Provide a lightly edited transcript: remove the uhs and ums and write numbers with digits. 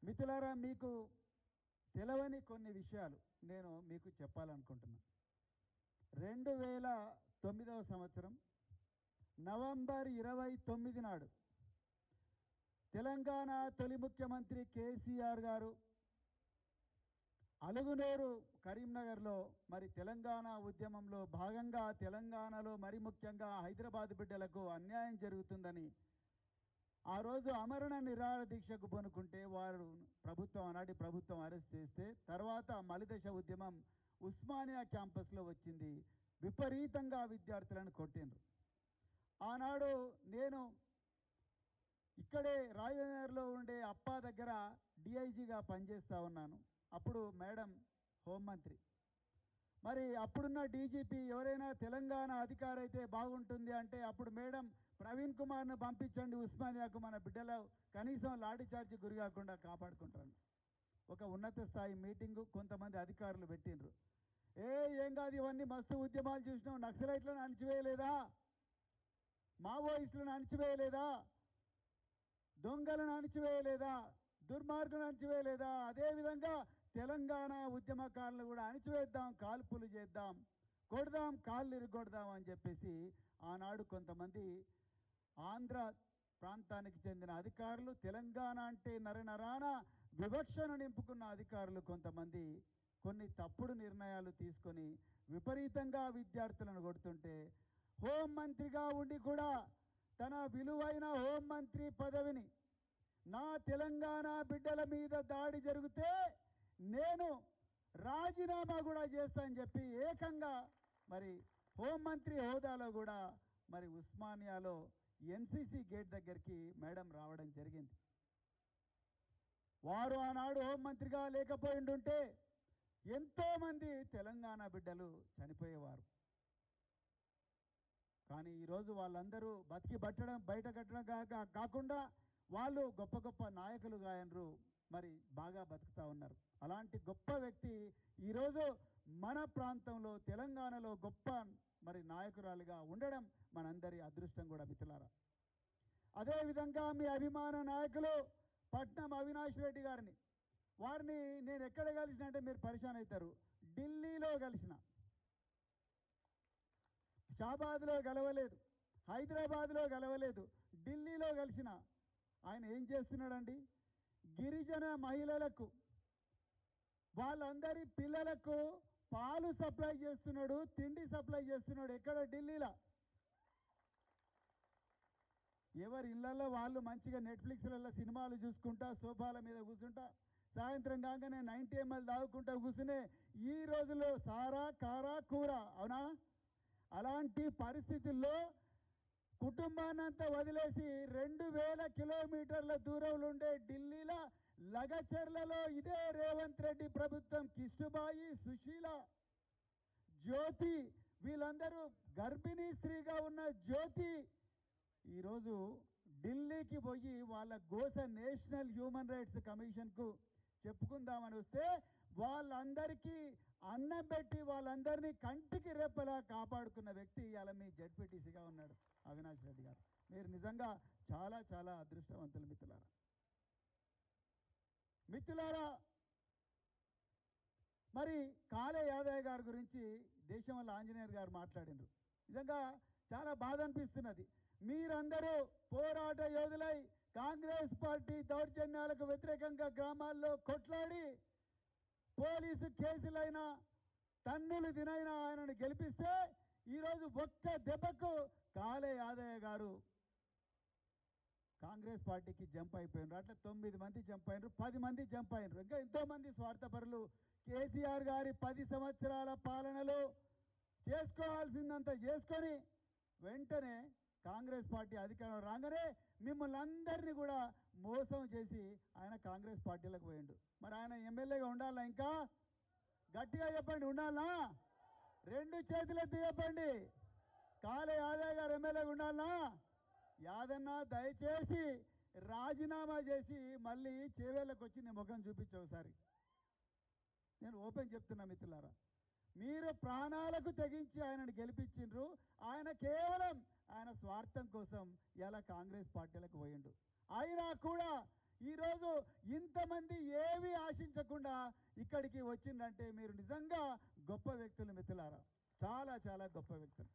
మిత్రులారా, మీకు తెలవని కొన్ని విషయాలు నేను మీకు చెప్పాలనుకుంటున్నా. 2009వ సంవత్సరం నవంబర్ 29 నాడు తెలంగాణ తొలి ముఖ్యమంత్రి కేసీఆర్ గారు అలుగునూరు కరీంనగర్లో మరి తెలంగాణ ఉద్యమంలో భాగంగా తెలంగాణలో మరి ముఖ్యంగా హైదరాబాద్ బిడ్డలకు అన్యాయం జరుగుతుందని ఆ రోజు అమరణ నిరాహార దీక్షకు పూనుకుంటే వారు ఆనాటి ప్రభుత్వం అరెస్ట్ చేస్తే తర్వాత మలిదశ ఉద్యమం ఉస్మానియా క్యాంపస్లో వచ్చింది. విపరీతంగా విద్యార్థులను కొట్టిండ్రు. ఆనాడు నేను ఇక్కడే రాజనగర్లో ఉండే అప్పా దగ్గర డిఐజీగా పనిచేస్తూ ఉన్నాను. అప్పుడు మేడం హోంమంత్రి. మరి అప్పుడున్న డీజీపీ ఎవరైనా తెలంగాణ అధికారి అయితే బాగుంటుంది అంటే అప్పుడు మేడం ప్రవీణ్ కుమార్ను పంపించండి ఉస్మానియాకు, మన బిడ్డలు కనీసం లాఠీ చార్జీ గురి కాకుండా కాపాడుకుంటారు. ఒక ఉన్నత స్థాయి మీటింగు కొంతమంది అధికారులు పెట్టిండ్రు. ఏం కాదు, ఇవన్నీ మస్తు ఉద్యమాలు చూసినాం, నక్సలైట్లను అణిచివేయలేదా, మావోయిస్టులను అణిచివేయలేదా, దొంగలను అణిచివేయలేదా, దుర్మార్గులను అణిచివేయలేదా, అదేవిధంగా తెలంగాణ ఉద్యమకారులు కూడా అణిచివేద్దాం, కాల్పులు చేద్దాం, కొడదాం, కాళ్ళు ఇరుగొడదాం అని చెప్పేసి ఆనాడు కొంతమంది ఆంధ్ర ప్రాంతానికి చెందిన అధికారులు, తెలంగాణ అంటే నరనరాన వివక్షను నింపుకున్న అధికారులు కొంతమంది కొన్ని తప్పుడు నిర్ణయాలు తీసుకొని విపరీతంగా విద్యార్థులను కొడుతుంటే హోంమంత్రిగా ఉండి కూడా తన విలువైన హోంమంత్రి పదవిని నా తెలంగాణ బిడ్డల మీద దాడి జరిగితే నేను రాజీనామా కూడా చేస్తానని చెప్పి ఏకంగా మరి హోంమంత్రి హోదాలో కూడా మరి ఉస్మానియాలో ఎన్సీసీ గేట్ దగ్గరికి మేడం రావడం జరిగింది. వారు ఆనాడు హోంమంత్రిగా లేకపోయిండుంటే ఎంతోమంది తెలంగాణ బిడ్డలు చనిపోయేవారు. కానీ ఈరోజు వాళ్ళందరూ బతికి బయట కట్టడం కాకుండా వాళ్ళు గొప్ప గొప్ప నాయకులుగా అయినరు, మరి బాగా బతుకుతూ ఉన్నారు. అలాంటి గొప్ప వ్యక్తి ఈరోజు మన ప్రాంతంలో తెలంగాణలో గొప్ప మరి నాయకురాలుగా ఉండడం మనందరి అదృష్టం కూడా మిత్రులారా. అదేవిధంగా మీ అభిమాన నాయకులు పట్నం అవినాష్ రెడ్డి గారిని, వారిని నేను ఎక్కడ కలిసిన అంటే మీరు పరిశాన్ అవుతారు, ఢిల్లీలో కలిసిన, షాబాద్లో గెలవలేదు, హైదరాబాద్లో గెలవలేదు, ఢిల్లీలో కలిసిన. ఆయన ఏం చేస్తున్నాడండి, గిరిజన మహిళలకు వాళ్ళందరి పిల్లలకు పాలు సప్లై చేస్తున్నాడు, తిండి సప్లై చేస్తున్నాడు. ఎక్కడ? ఢిల్లీలో. ఎవరి ఇళ్లలో వాళ్ళు మంచిగా నెట్ఫ్లిక్స్లలో సినిమాలు చూసుకుంటా సోఫాల మీద కూర్చుంటా సాయంత్రం కాగానే 90 ml తాగుకుంటా కూర్చునే ఈ రోజుల్లో సారా కారా కూర, అవునా? అలాంటి పరిస్థితుల్లో కుటుంబాన్నంతా వదిలేసి 2000 కిలోమీటర్ల దూరంలో ఉండే ఢిల్లీలో లగచర్లలో ఇదే రేవంత్ రెడ్డి ప్రభుత్వం కిష్టుబాయి, సుశీల, జ్యోతి, వీళ్ళందరూ గర్భిణీ స్త్రీగా ఉన్న జ్యోతి ఈరోజు ఢిల్లీకి పోయి వాళ్ళ గోస నేషనల్ హ్యూమన్ రైట్స్ కమిషన్కు చెప్పుకుందామని వస్తే వాళ్ళందరికీ అన్నం పెట్టి వాళ్ళందరినీ కంటికి రెప్పలా కాపాడుకున్న వ్యక్తి ఇవాళ మీ జెడ్పీటీసీగా ఉన్నాడు అవినాష్ రెడ్డి గారు. మీరు నిజంగా చాలా చాలా అదృష్టవంతులు మిత్రులారా. మిత్రులారా, మరి కాళే యాదయ్య గారి గురించి దేశం వల్ల ఆంజనేయర్ గారు మాట్లాడినారు. నిజంగా చాలా బాధ అనిపిస్తున్నది. మీరందరూ పోరాట యోధులై కాంగ్రెస్ పార్టీ దౌర్జన్యాలకు వ్యతిరేకంగా గ్రామాల్లో కొట్లాడి పోలీసు కేసులైనా తన్నులు తినైనా ఆయనను గెలిపిస్తే ఈరోజు ఒక్క దెబ్బకు కాళే యాదయ్య గారు కాంగ్రెస్ పార్టీకి జంప్ అయిపోయినారు. అట్లా 9 మంది జంప్ అయినారు, 10 మంది జంప్ అయినారు. ఇంకా ఎంతోమంది స్వార్థపరులు కేసీఆర్ గారి 10 సంవత్సరాల పాలనలో చేసుకోవాల్సిందంత చేసుకొని వెంటనే కాంగ్రెస్ పార్టీ అధికారం రాగానే మిమ్మల్ని అందరినీ కూడా మోసం చేసి ఆయన కాంగ్రెస్ పార్టీలకు పోయిండు. మరి ఆయన ఎమ్మెల్యేగా ఉండాలా? ఇంకా గట్టిగా చెప్పండి, ఉండాలా? 2 చేతులెత్తి చెప్పండి, కాళే యాదయ్య గారు ఎమ్మెల్యేగా ఉండాలా? యాదన్న దయచేసి రాజీనామా చేసి మళ్ళీ చేవేళ్ళకు వచ్చి నీ ముఖం చూపించు ఒకసారి. నేను ఓపెన్ చెప్తున్నా మిత్రులారా, మీరు ప్రాణాలకు తెగించి ఆయనను గెలిపించిండ్రు. ఆయన కేవలం ఆయన స్వార్థం కోసం ఇలా కాంగ్రెస్ పార్టీలకు పోయిండు. అయినా కూడా ఈరోజు ఇంతమంది ఏమీ ఆశించకుండా ఇక్కడికి వచ్చిందంటే మీరు నిజంగా గొప్ప వ్యక్తులు మిత్రులారా, చాలా చాలా గొప్ప వ్యక్తులు.